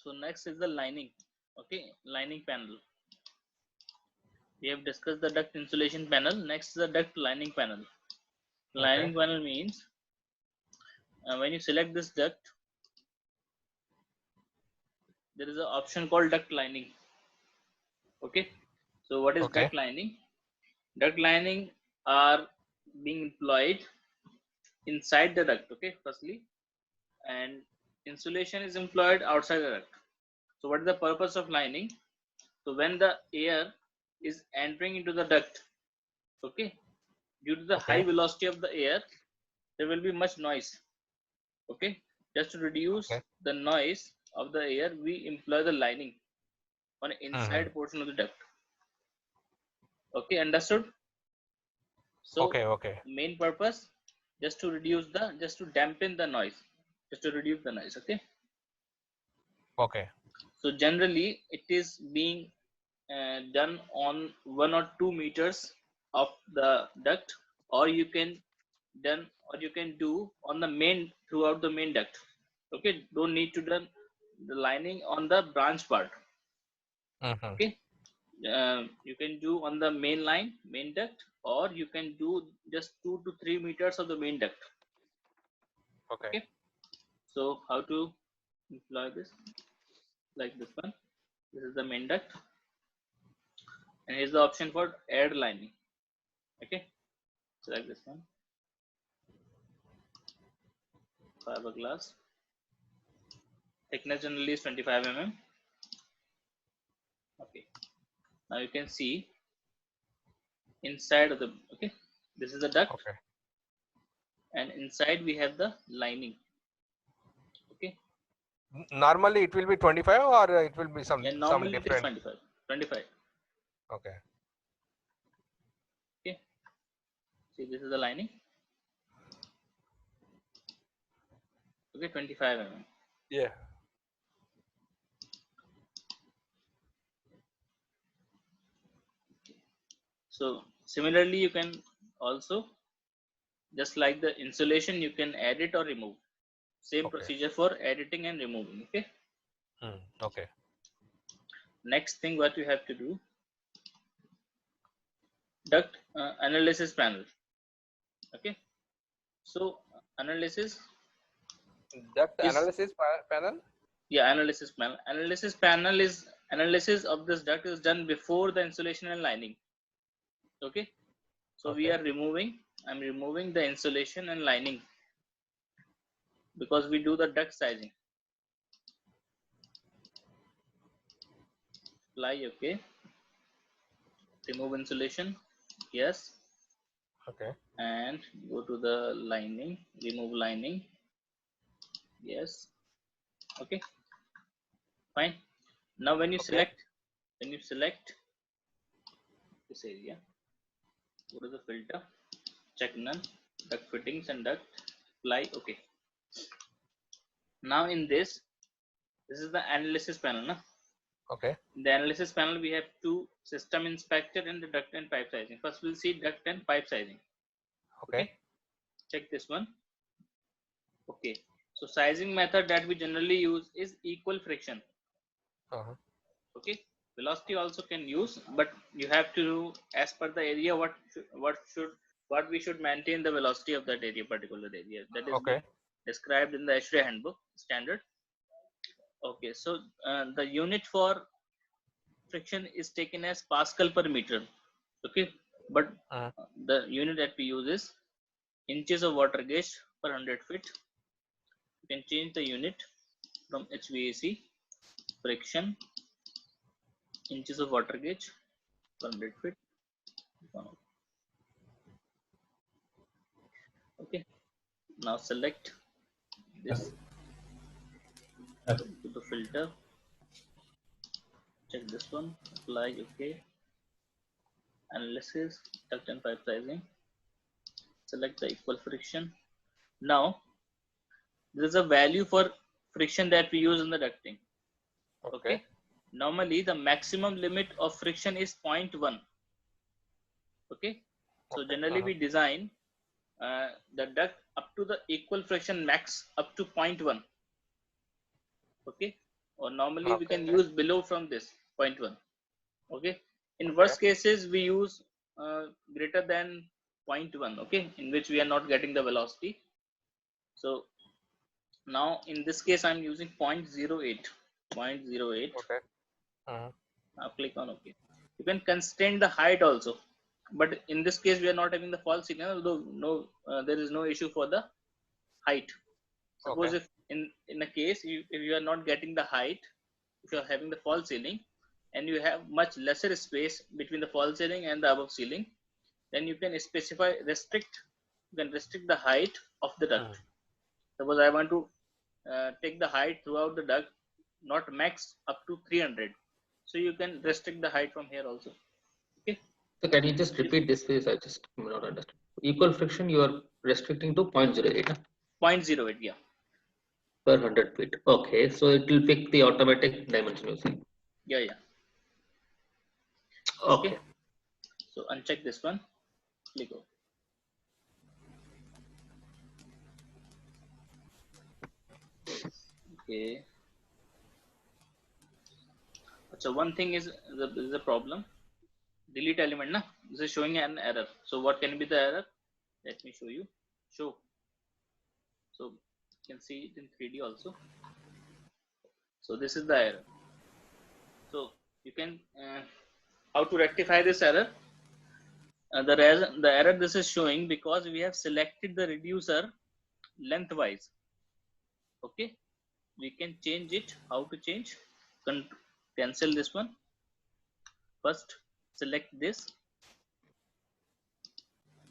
So next is the lining. Okay, lining panel. We have discussed the duct insulation panel. Next is the duct lining panel. Lining panel means when you select this duct, there is an option called duct lining. Okay, so what is duct lining? Duct lining are being employed inside the duct. Okay, firstly, and insulation is employed outside the duct. So what is the purpose of lining? So when the air is entering into the duct, okay, due to the high velocity of the air, there will be much noise. Okay, just to reduce the noise of the air, we employ the lining on the inside portion of the duct. Okay, understood? So main purpose, just to reduce the, just to dampen the noise, just to reduce the noise. Okay. So generally it is being done on 1 or 2 meters of the duct, or you can do on the main, throughout the main duct. Okay, don't need to done the lining on the branch part. Okay, you can do on the main line, main duct, or you can do just 2 to 3 meters of the main duct. Okay, so how to employ this? Like this one, this is the main duct, and here's the option for add lining. Okay, select this one, fiberglass, thickness generally is 25 mm. Okay, now you can see inside of the, okay, this is the duct, and inside we have the lining. Okay, normally it will be 25 or it will be some normally different? it is 25. Okay, see, this is the lining. Okay, 25 mm. Yeah. So similarly, you can also, just like the insulation, you can add it or remove. Same procedure for editing and removing. Okay. Okay. Next thing what you have to do, duct analysis panel. Okay. So analysis. Duct analysis panel. Yeah, analysis panel. Analysis panel is, analysis of this duct is done before the insulation and lining. Okay. So we are removing. I'm removing the insulation and lining because we do the duct sizing. Apply, okay. Remove insulation, yes. Okay. And go to the lining, remove lining, yes. Okay, fine. Now when you select, this area, go to the filter, check none, duct fittings and duct, apply, okay. Now in this is the analysis panel, na? Okay. In the analysis panel, we have two, system inspector and the duct and pipe sizing. First, we'll see duct and pipe sizing. Okay. Check this one. Okay. So sizing method that we generally use is equal friction. Okay. Velocity also can use, but you have to do as per the area what we should maintain the velocity of that area, particular area. That is described in the ASHRAE handbook standard. Okay. So the unit for friction is taken as Pascal per meter. Okay, but the unit that we use is inches of water gauge per 100 feet. You can change the unit from HVAC, friction, inches of water gauge per 100 feet. Okay, now select this, go to the filter, check this one, apply, okay. Analysis, duct and pipe sizing, select the equal friction. Now there is a value for friction that we use in the ducting. Okay. Normally the maximum limit of friction is 0.1. Okay. So generally we design the duct up to the equal friction max up to 0.1. Okay. or normally we can Okay. use below from this 0.1. Okay, in worst cases we use greater than 0.1, okay, in which we are not getting the velocity. So now in this case I'm using 0.08. Okay. Mhm. Now click on OK. You can constrain the height also, but in this case we are not having the false ceiling, although no there is no issue for the height. Suppose Okay. if in a case if you are not getting the height, if you are having the false ceiling and you have much lesser space between the false ceiling and the above ceiling, then you can restrict the height of the duct. Mhm. Suppose I want to take the height throughout the duct, not max up to 300, so you can restrict the height from here also. Okay, So can you just repeat this please? I just do not understand. Equal friction you are restricting to 0.08 huh? 0.08, yeah. Per 100 feet. Okay, so it will pick the automatic dimension you see. Yeah. Okay, Okay. so uncheck this one, click OK. Okay, so one thing is the problem, delete element na, this is showing an error. So what can be the error? Let me show you. Show. So you can see it in 3D also. So this is the error. So you can how to rectify this error? The error this is showing because we have selected the reducer lengthwise. Okay, we can change it. How to change? Cancel this one. First select this,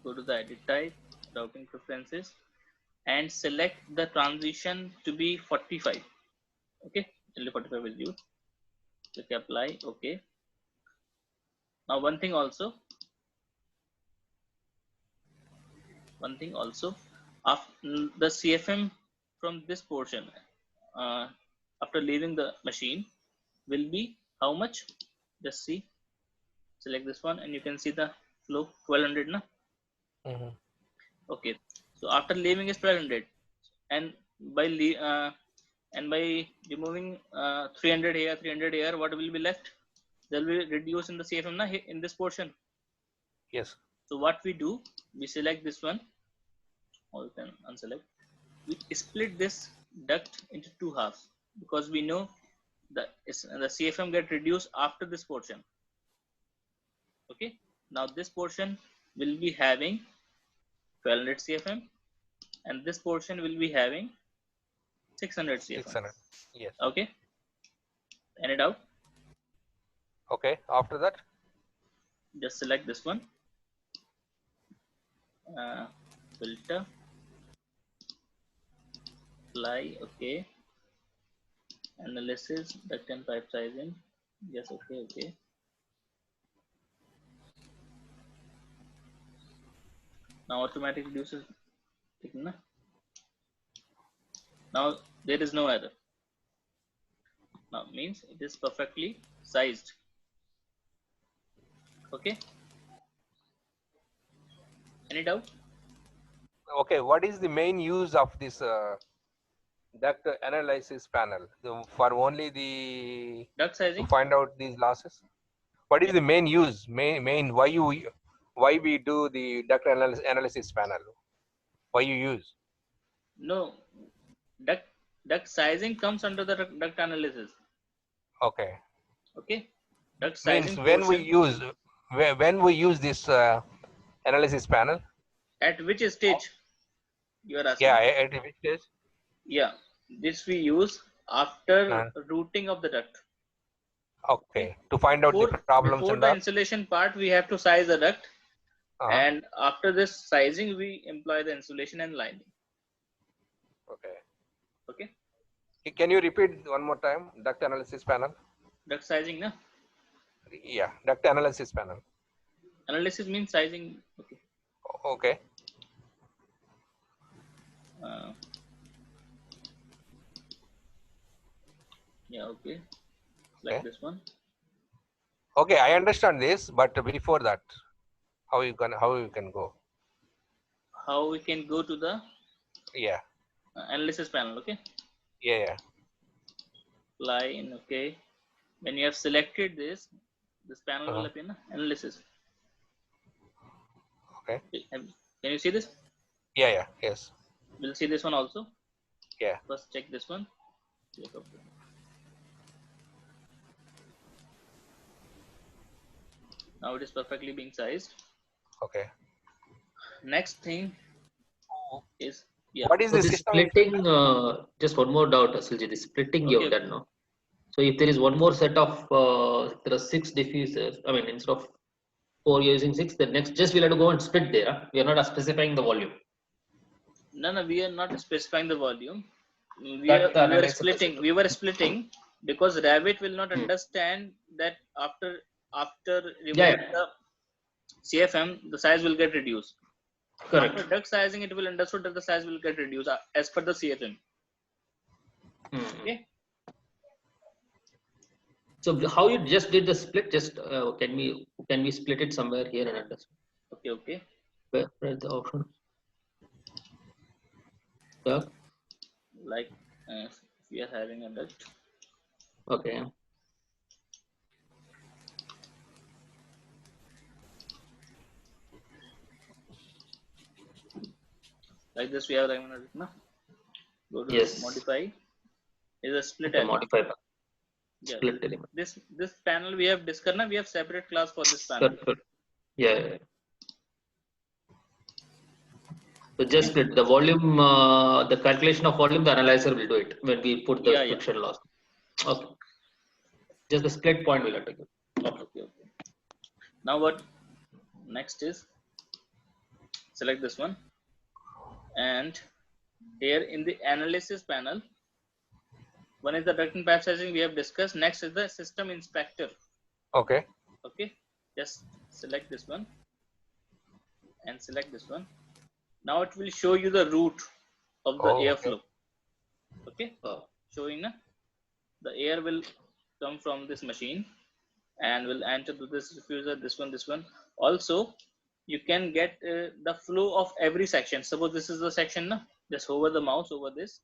go to the edit type, routing preferences, and select the transition to be 45. Okay, only 45 will do. Click apply. Okay, now one thing also, after the CFM from this portion after leaving the machine will be how much? Just see, select this one and you can see the flow 1200 na. Mhm. Okay, so after leaving is 1200, and by removing 300 here, 300 here, what will be left? There will be reduce in the CFM na, in this portion. Yes. So what we do, we select this one, or you can unselect. We split this duct into two halves because we know the CFM get reduced after this portion. Okay, now this portion will be having 1200 CFM and this portion will be having 600 CFM. 600. Yes. Okay, and it out. Okay. After that. Just select this one, filter, apply. Okay, analysis, duct and pipe sizing. Yes. Okay. Now automatic reduces. Now there is no error. Now means it is perfectly sized. Okay, any doubt? Okay. What is the main use of this duct analysis panel? For only the Duct to sizing? find out these losses. What is Yeah. the main use? Main why we do the duct analysis panel? Why you use? No, duct sizing comes under the duct analysis. Okay. Okay, duct Means sizing portion. when we use this analysis panel. At which stage you are Yeah. asking? At which stage? Yeah, this we use after Uh, routing of the duct. okay. Okay, To find out the problems before and the all. insulation part, we have to size the duct, Uh-huh. and after this sizing, we employ the insulation and lining. Okay. Okay, Can you repeat one more time? Duct analysis panel. duct sizing, na? Yeah. Duct analysis panel. Analysis means sizing. Okay. Okay. Yeah. Okay. Like Okay. this one. Okay. I understand this, but before that, how you can go? How we can go to the Yeah. analysis panel? Okay. Yeah. line. Okay, when you have selected this panel will appear, analysis. Okay. Can you see this? Yeah. Yes. We'll see this one also. Yeah. First check this one. Yes, okay. Now it is perfectly being sized. Okay. Next thing is, yeah. What is So the this system? splitting, just one more doubt, Asilji, the splitting you have Okay. done now. So if there is one more set of, there are 6 diffusers, I mean, instead of 4 you're using 6, the next just we'll have to go and split there. Huh? We are not specifying the volume. No, we are not specifying the volume. We That the were analyzer does splitting. it. We were splitting because Revit will not understand that after Yeah, removing the CFM, the size will get reduced. correct. After duct sizing, it will understood that the size will get reduced as per the CFM. Okay. So how you just did the split? Just can we split it somewhere here and understand? Okay. Where the option? Yeah. Like if we are having a duct. Okay. Like this, we have like no. Go to Yes. modify. Is a split Okay, element. modify Yeah. split element. This panel we have discussed. We have separate class for this panel. Correct. Yeah. So just split the volume, the calculation of volume, the analyzer will do it when we put the friction loss. Okay. Just the split point will have to give. Okay. Now what? Next is select this one, and here in the analysis panel, one is the duct and pipe sizing we have discussed. Next is the system inspector. Okay. Okay, just select this one and select this one. Now it will show you the route of the airflow. Okay, showing the air will come from this machine and will enter to this diffuser, this one. Also, you can get the flow of every section. Suppose this is the section, just hover the mouse over this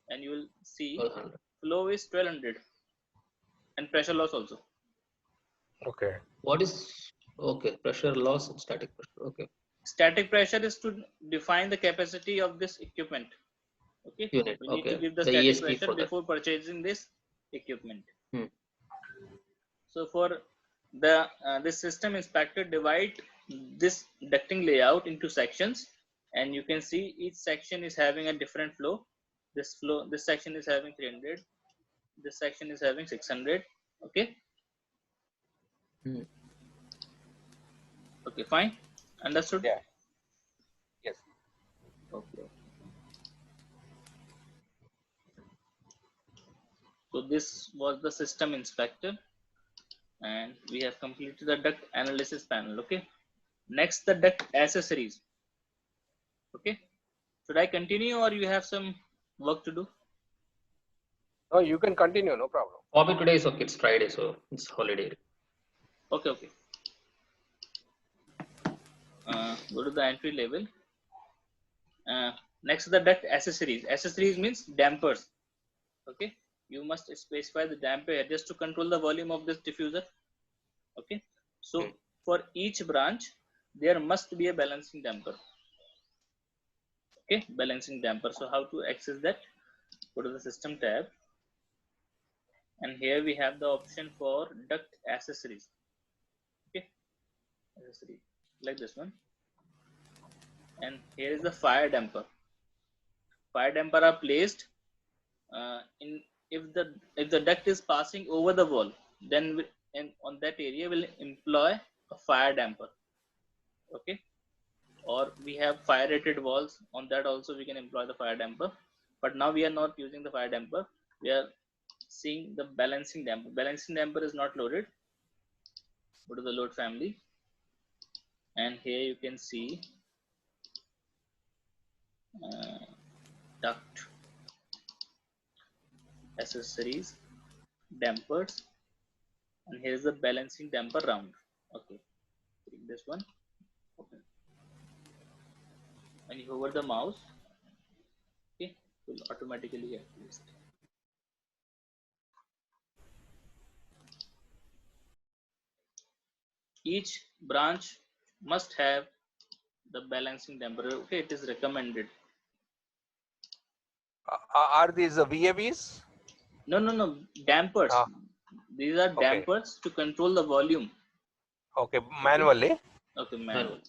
and you will see flow is 1200 and pressure loss also. Okay. What is pressure loss and static pressure? Okay. Static pressure is to define the capacity of this equipment. Okay. Unit. We need to give the The static pressure before purchasing this equipment. So for the this system inspector, divide this ducting layout into sections, and you can see each section is having a different flow. This section is having 300. This section is having 600. Okay. Okay, fine. Understood? Yeah. Yes. Okay. So this was the system inspector, and we have completed the duct analysis panel. Okay. Next, the duct accessories. Okay. Should I continue or you have some work to do? No, you can continue. No problem. For me today is okay. It's Friday, so it's holiday. Okay. Go to the entry level. Next, the duct accessories. Accessories means dampers. Okay. You must specify the damper here just to control the volume of this diffuser. Okay. So for each branch, there must be a balancing damper. Okay, balancing damper. So how to access that? Go to the system tab, and here we have the option for duct accessories. Okay, accessory like this one, and here is the fire damper. Fire damper are placed in if the duct is passing over the wall, then on that area will employ a fire damper. Okay, or we have fire rated walls, on that also we can employ the fire damper, but now we are not using the fire damper. We are seeing the balancing damper. Balancing damper is not loaded. Go to the load family, and here you can see duct accessories, dampers, and here is the balancing damper round. Okay, click this one. Okay. When you hover the mouse, okay, it will automatically get placed. each branch must have the balancing damper. Okay, it is recommended. Are these VAVs? No, dampers. These are dampers to control the volume. Okay, manually. Okay, manual.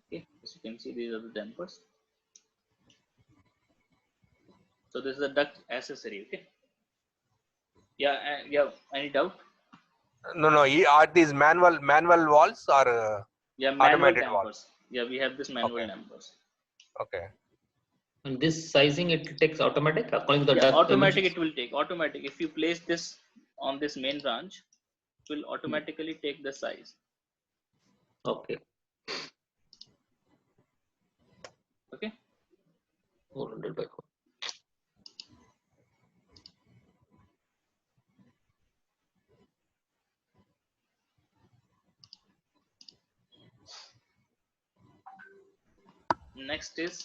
Okay, as you can see, these are the dampers. So this is the duct accessory. Okay. Yeah. Any doubt? No. Are these manual walls or manual automated dampers? walls? Yeah, we have this manual dampers. Okay. And this sizing, it takes automatic according to the duct automatic dimensions? It will take automatic. If you place this on this main branch, it will automatically take the size. Okay. Okay. 400 by 4. Next is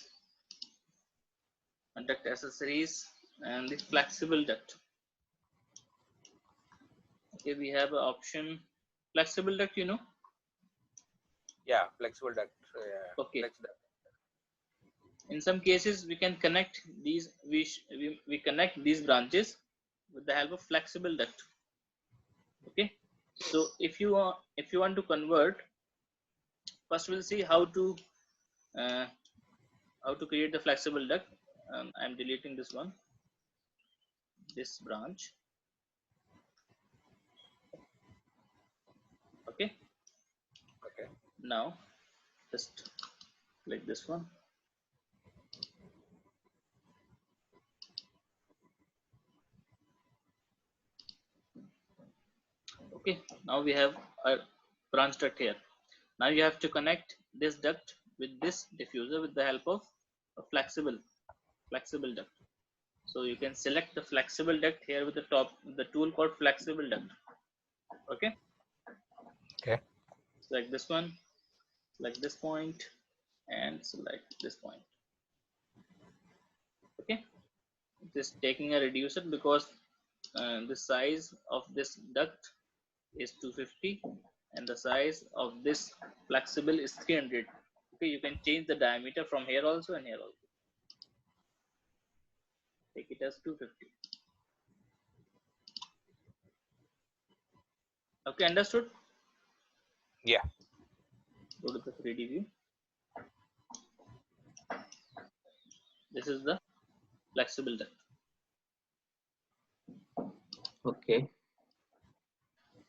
duct accessories and the flexible duct. Okay, we have an option flexible duct, Yeah, flexible duct. Okay. Flex duct. In some cases, we can connect these. We connect these branches with the help of flexible duct. Okay. So if you want to convert, first we'll see how to create the flexible duct. I'm deleting this one, this branch. Okay. Now just click this one. Okay, now we have a branch duct here. Now you have to connect this duct with this diffuser with the help of a flexible duct. So you can select the flexible duct here with the tool called flexible duct. Okay. Select this one, select this point, and select this point. Okay. It is taking a reducer because the size of this duct is 250 and the size of this flexible is 300. Okay, you can change the diameter from here also and here also. Take it as 250. Okay, understood? Yeah. Go to the 3D view. This is the flexible duct. Okay.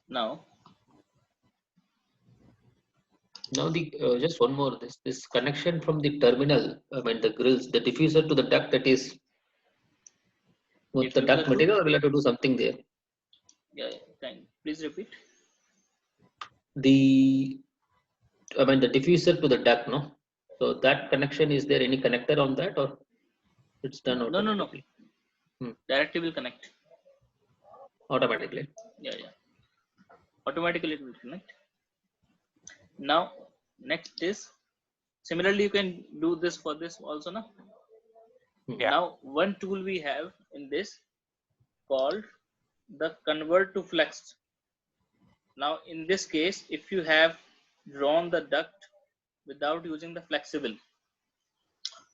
Now the just one more. This connection from the terminal, I mean the grills, the diffuser to the duct, that is with the duct material, or will have to do something there? Yeah. Please repeat. The diffuser to the duct, no? So that connection, is there any connector on that, or it's done automatically? No. Directly will connect. Automatically. Yeah. Automatically it will connect. Now next is similarly you can do this for this also, no? Yeah. Now one tool we have in this called the convert to flex. Now in this case, if you have drawn the duct without using the flexible,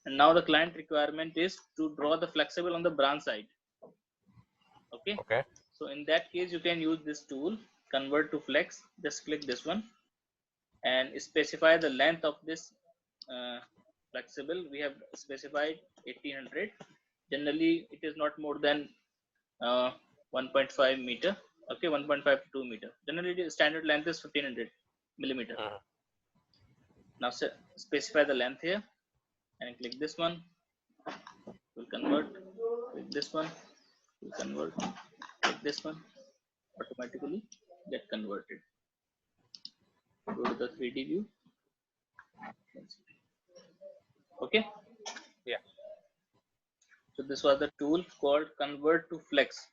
and now the client requirement is to draw the flexible on the branch side. Okay. So in that case, you can use this tool, convert to flex. Just click this one and specify the length of this flexible. We have specified 1800. Generally, it is not more than 1.5 meter. Okay, 1.5 to 2 meter. Generally, the standard length is 1500 millimeter. Now specify the length here and click this one. Will convert. Click this one. Will convert. Click this one. Automatically get converted. Go to the 3D view. Okay. Yeah. So this was the tool called convert to flex.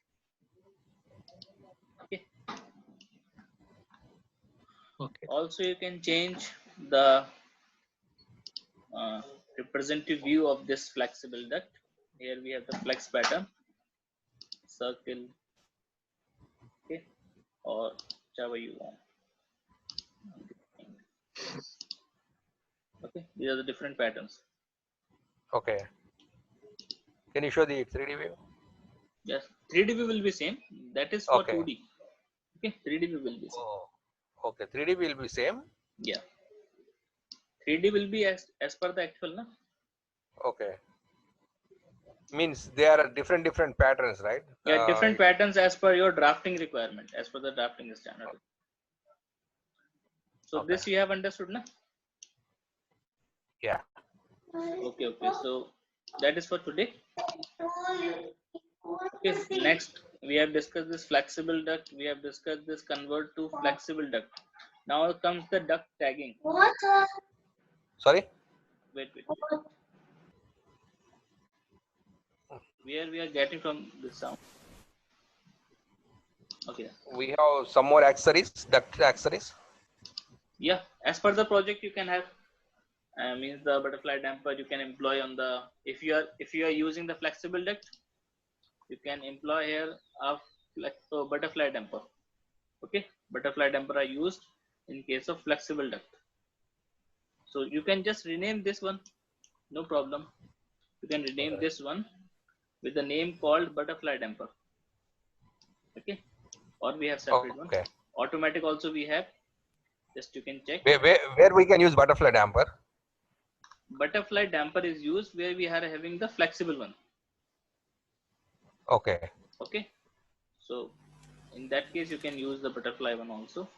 Okay. Also, you can change the representative view of this flexible duct. Here we have the flex pattern, circle, or whichever you want. Okay, these are the different patterns. Okay. Can you show the 3D view? Yes, 3D view will be same. That is for Okay. 2D. Okay, 3D view will be same. Oh, okay. 3D will be same. Yeah. 3D will be as per the actual, na? Okay. Means there are different patterns, right? Yeah, different patterns as per your drafting requirement, as per the drafting standard. So Okay. this you have understood, na? Yeah. Okay, okay. So that is for today. Okay, next we have discussed this flexible duct. We have discussed this convert to flexible duct. Now comes the duct tagging. Sorry? Wait. Where we are getting from this sound? Okay. We have some more accessories, duct accessories. Yeah, as per the project you can have. Means the butterfly damper you can employ on the, if you are using the flexible duct, you can employ here a butterfly damper. Okay, butterfly damper are used in case of flexible duct. So you can just rename this one, no problem. You can rename this one with the name called butterfly damper. Okay, or we have separate one. Automatic also we have. Just you can check. Where we can use butterfly damper? Butterfly damper is used where we are having the flexible one. Okay. Okay, so in that case you can use the butterfly one also.